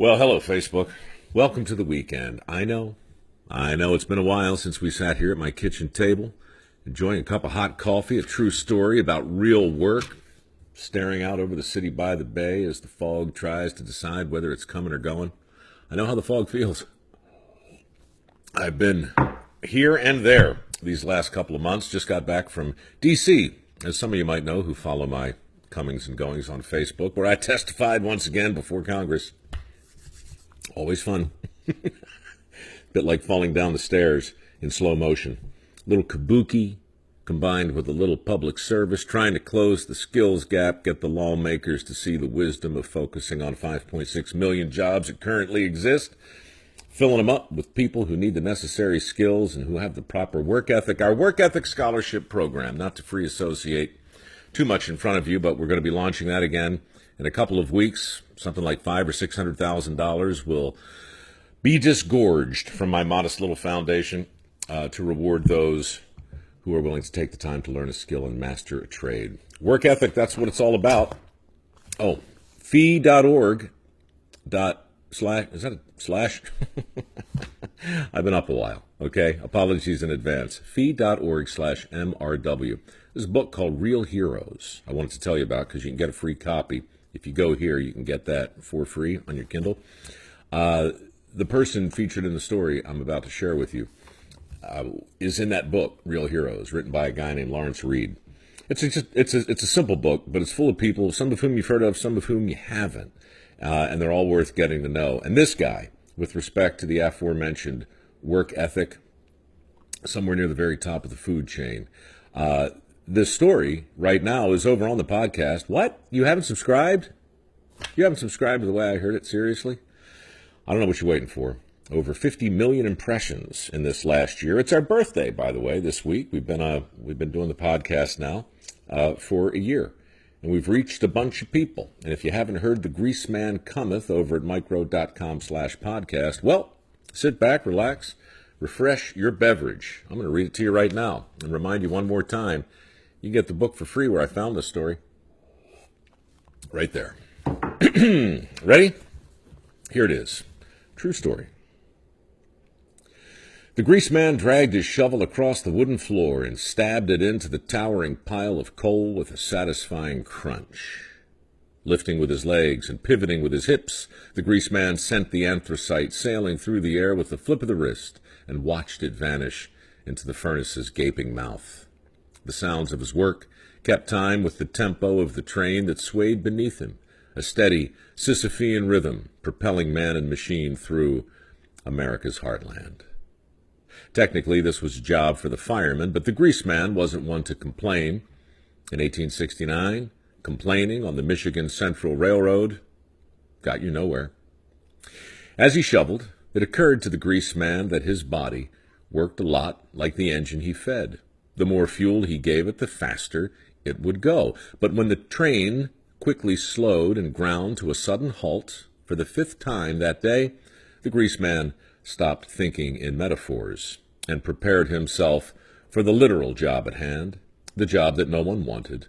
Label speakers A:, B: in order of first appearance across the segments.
A: Well, hello, Facebook. Welcome to the weekend. I know it's been a while since we sat here at my kitchen table, enjoying a cup of hot coffee, a true story about real work, staring out over the city by the bay as the fog tries to decide whether it's coming or going. I know how the fog feels. I've been here and there these last couple of months. Just got back from D.C., as some of you might know who follow my comings and goings on Facebook, where I testified once again before Congress. Always fun. Bit like falling down the stairs in slow motion. Little kabuki combined with a little public service, trying to close the skills gap, get the lawmakers to see the wisdom of focusing on 5.6 million jobs that currently exist, filling them up with people who need the necessary skills and who have the proper work ethic. Our work ethic scholarship program, not to free associate too much in front of you, but we're going to be launching that again in a couple of weeks. Something like $500,000 or $600,000 will be disgorged from my modest little foundation to reward those who are willing to take the time to learn a skill and master a trade. Work ethic, that's what it's all about. Oh, fee.org slash, is that a slash? I've been up a while, okay? Apologies in advance. fee.org/MRW. There's a book called Real Heroes I wanted to tell you about because you can get a free copy. If you go here, you can get that for free on your Kindle. The person featured in the story I'm about to share with you is in that book, Real Heroes, written by a guy named Lawrence Reed. It's a simple book, but it's full of people, some of whom you've heard of, some of whom you haven't, and they're all worth getting to know. And this guy, with respect to the aforementioned work ethic, somewhere near the very top of the food chain. This story right now is over on the podcast. What? You haven't subscribed? You haven't subscribed to the way I heard it? Seriously? I don't know what you're waiting for. Over 50 million impressions in this last year. It's our birthday, by the way, this week. We've been doing the podcast now for a year. And we've reached a bunch of people. And if you haven't heard the Greaseman Cometh over at mikerowe.com/podcast, well, sit back, relax, refresh your beverage. I'm going to read it to you right now and remind you one more time. You can get the book for free where I found this story. Right there. Ready? Here it is. True story. The greaseman dragged his shovel across the wooden floor and stabbed it into the towering pile of coal with a satisfying crunch. Lifting with his legs and pivoting with his hips, the greaseman sent the anthracite sailing through the air with the flip of the wrist and watched it vanish into the furnace's gaping mouth. The sounds of his work kept time with the tempo of the train that swayed beneath him, a steady Sisyphean rhythm propelling man and machine through America's heartland. Technically, this was a job for the fireman, but the greaseman wasn't one to complain. In 1869, complaining on the Michigan Central Railroad got you nowhere. As he shoveled, it occurred to the greaseman that his body worked a lot like the engine he fed. The more fuel he gave it, the faster it would go. But when the train quickly slowed and ground to a sudden halt for the 5th time that day, the greaseman stopped thinking in metaphors and prepared himself for the literal job at hand, the job that no one wanted,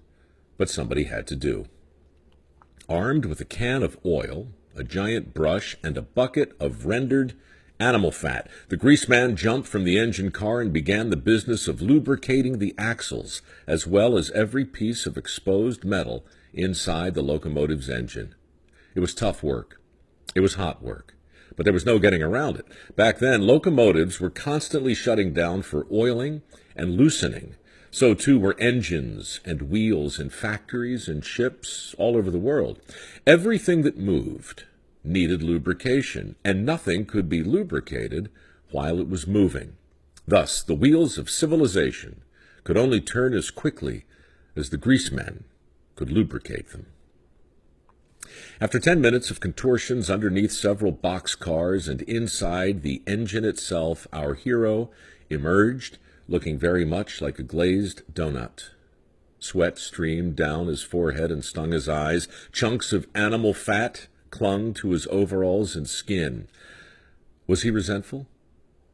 A: but somebody had to do. Armed with a can of oil, a giant brush, and a bucket of rendered animal fat, the greaseman jumped from the engine car and began the business of lubricating the axles, as well as every piece of exposed metal inside the locomotive's engine. It was tough work. It was hot work. But there was no getting around it. Back then, locomotives were constantly shutting down for oiling and loosening. So too were engines and wheels in factories and ships all over the world. Everything that moved needed lubrication, and nothing could be lubricated while it was moving. Thus, the wheels of civilization could only turn as quickly as the greasemen could lubricate them. After 10 minutes of contortions underneath several box cars and inside the engine itself, our hero emerged looking very much like a glazed donut. Sweat streamed down his forehead and stung his eyes. Chunks of animal fat clung to his overalls and skin. Was he resentful?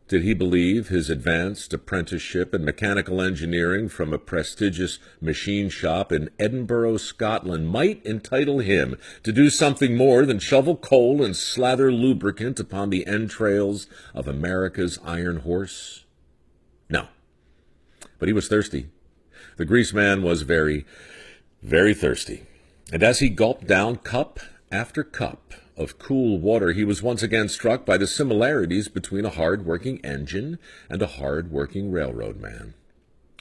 A: Did he believe his advanced apprenticeship in mechanical engineering from a prestigious machine shop in Edinburgh, Scotland, might entitle him to do something more than shovel coal and slather lubricant upon the entrails of America's iron horse? No. But he was thirsty. The Greaseman was very, very thirsty. And as he gulped down cup after cup of cool water, he was once again struck by the similarities between a hard-working engine and a hard-working railroad man.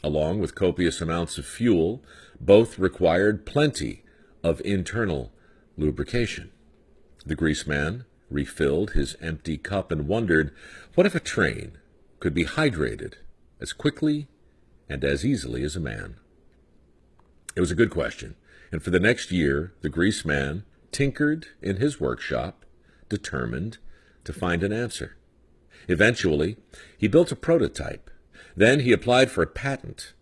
A: Along with copious amounts of fuel, both required plenty of internal lubrication. The Greaseman refilled his empty cup and wondered, what if a train could be hydrated as quickly and as easily as a man? It was a good question, and for the next year, the Greaseman tinkered in his workshop, determined to find an answer. Eventually, he built a prototype. Then he applied for a patent.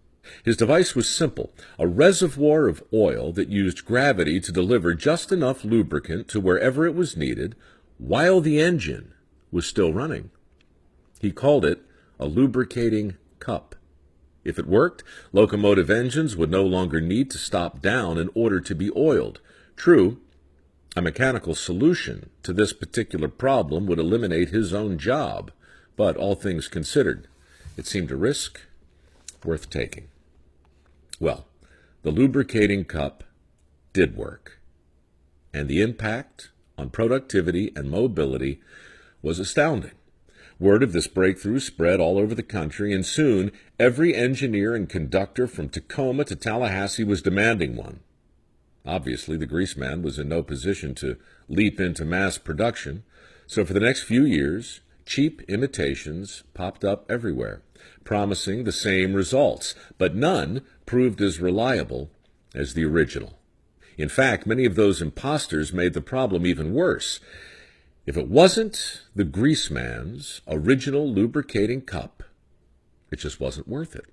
A: His device was simple, a reservoir of oil that used gravity to deliver just enough lubricant to wherever it was needed while the engine was still running. He called it a lubricating cup. If it worked, locomotive engines would no longer need to stop down in order to be oiled. True, a mechanical solution to this particular problem would eliminate his own job, but all things considered, it seemed a risk worth taking. Well, the lubricating cup did work, and the impact on productivity and mobility was astounding. Word of this breakthrough spread all over the country, and soon every engineer and conductor from Tacoma to Tallahassee was demanding one. Obviously, the Greaseman was in no position to leap into mass production, so for the next few years, cheap imitations popped up everywhere, promising the same results, but none proved as reliable as the original. In fact, many of those imposters made the problem even worse. If it wasn't the Greaseman's original lubricating cup, it just wasn't worth it.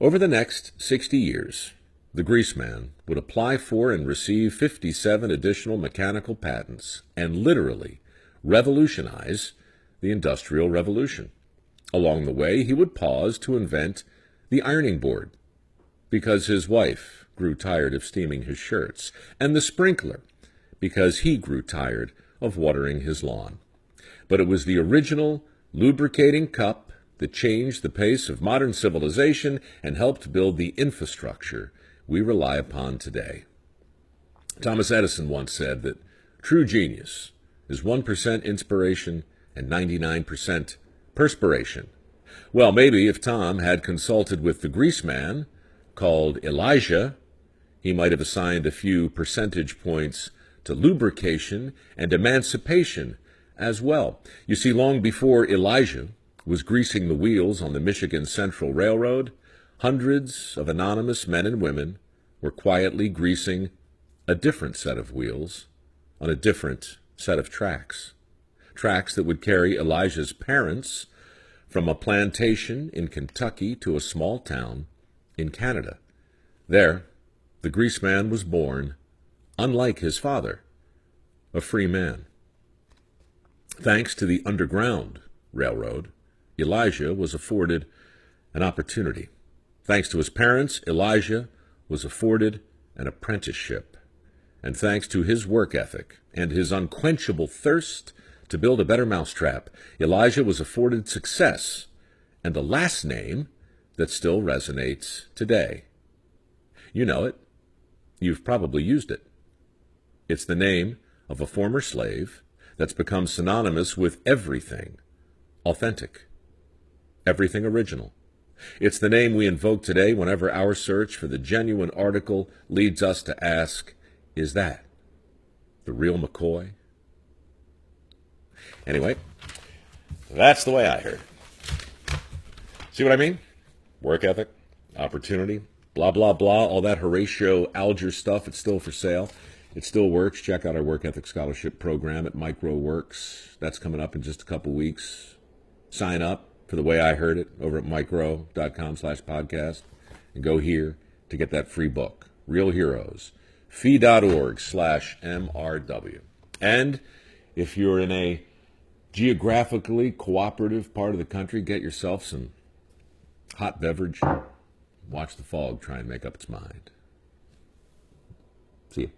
A: Over the next 60 years, the Greaseman would apply for and receive 57 additional mechanical patents and literally revolutionize the Industrial Revolution. Along the way, he would pause to invent the ironing board because his wife grew tired of steaming his shirts, and the sprinkler because he grew tired of watering his lawn. But it was the original lubricating cup that changed the pace of modern civilization and helped build the infrastructure we rely upon today. Thomas Edison once said that true genius is 1% inspiration and 99% perspiration. Well, maybe if Tom had consulted with the Greaseman, called Elijah, he might have assigned a few percentage points to lubrication and emancipation as well. You see, long before Elijah was greasing the wheels on the Michigan Central Railroad, hundreds of anonymous men and women were quietly greasing a different set of wheels on a different set of tracks. Tracks that would carry Elijah's parents from a plantation in Kentucky to a small town in Canada. There, the Greaseman was born, unlike his father, a free man. Thanks to the Underground Railroad, Elijah was afforded an opportunity. Thanks to his parents, Elijah was afforded an apprenticeship. And thanks to his work ethic and his unquenchable thirst to build a better mousetrap, Elijah was afforded success and a last name that still resonates today. You know it. You've probably used it. It's the name of a former slave that's become synonymous with everything authentic, everything original. It's the name we invoke today whenever our search for the genuine article leads us to ask, is that the real McCoy? Anyway, that's the way I heard it. See what I mean? Work ethic, opportunity, blah, blah, blah, all that Horatio Alger stuff, it's still for sale. It still works. Check out our Work Ethic Scholarship Program at Mike Rowe Works. That's coming up in just a couple weeks. Sign up for The Way I Heard It over at mikerowe.com/podcast and go here to get that free book, Real Heroes, fee.org/MRW. And if you're in a geographically cooperative part of the country, get yourself some hot beverage. Watch the fog try and make up its mind. See you.